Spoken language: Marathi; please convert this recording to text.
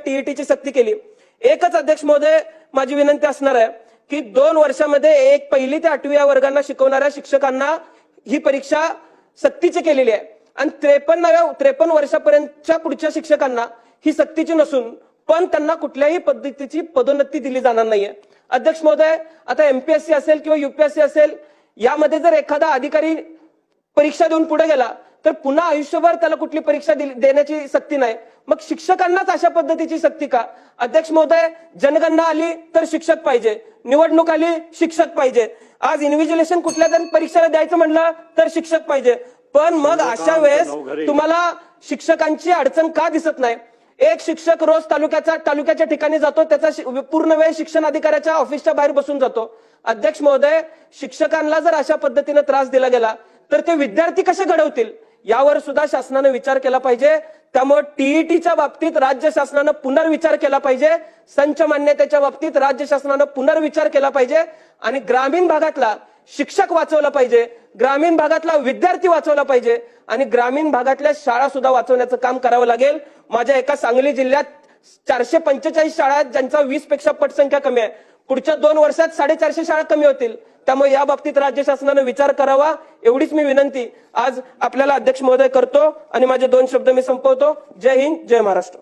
टीईटीची सक्ती केली। एकच अध्यक्ष महोदय माझी विनंती असणार आहे की 2 वर्षामध्ये एक पहिली ते 8वी या वर्गांना शिकवणाऱ्या शिक्षकांना ही परीक्षा सक्तीची केलेली आहे आणि 53 वर्षापर्यंतच्या पुढच्या शिक्षकांना ही सक्तीची नसून पण त्यांना कुठल्याही पद्धतीची पदोन्नती दिली जाणार नाहीये। अध्यक्ष महोदय, आता एमपीएससी असेल किंवा यूपीएससी असेल यामध्ये जर एखादा अधिकारी परीक्षा देऊन पुढे गेला तर पुन्हा आयुष्यभर त्याला कुठली परीक्षा देण्याची सक्ती नाही, मग शिक्षकांनाच अशा पद्धतीची सक्ती का? अध्यक्ष महोदय, जनगणना आली तर शिक्षक पाहिजे, निवडणूक आली शिक्षक पाहिजे, आज इन्व्हिजिलेशन कुठल्या तरी परीक्षेला द्यायचं म्हणलं तर शिक्षक पाहिजे, पण मग अशा वेळेस तुम्हाला शिक्षकांची अडचण का दिसत नाही? एक शिक्षक रोज तालुक्याच्या ठिकाणी जातो, त्याचा पूर्ण वेळ शिक्षण अधिकाऱ्याच्या ऑफिसच्या बाहेर बसून जातो। अध्यक्ष महोदय, शिक्षकांना जर अशा पद्धतीने त्रास दिला गेला तर ते विद्यार्थी कसे घडवतील यावर सुद्धा शासनाने विचार केला पाहिजे। त्यामुळे टीईटीच्या बाबतीत राज्य शासनाने पुनर्विचार केला पाहिजे, संच मान्यतेच्या बाबतीत राज्य शासनाने पुनर्विचार केला पाहिजे आणि ग्रामीण भागातला शिक्षक वाचवला पाहिजे, ग्रामीण भागातला विद्यार्थी वाचवला पाहिजे आणि ग्रामीण भागातल्या शाळा सुद्धा वाचवण्याचं काम करावं लागेल। माझ्या एका सांगली जिल्ह्यात 445 शाळा आहेत ज्यांचा 20 पेक्षा पटसंख्या कमी आहे, पुढच्या 2 वर्षात 450 शाळा कमी होतील, त्यामुळे या बाबतीत राज्य शासनाने विचार करावा एवढीच मी विनंती आज आपल्याला अध्यक्ष महोदय करतो आणि माझे 2 शब्द मी संपवतो। जय हिंद, जय महाराष्ट्र।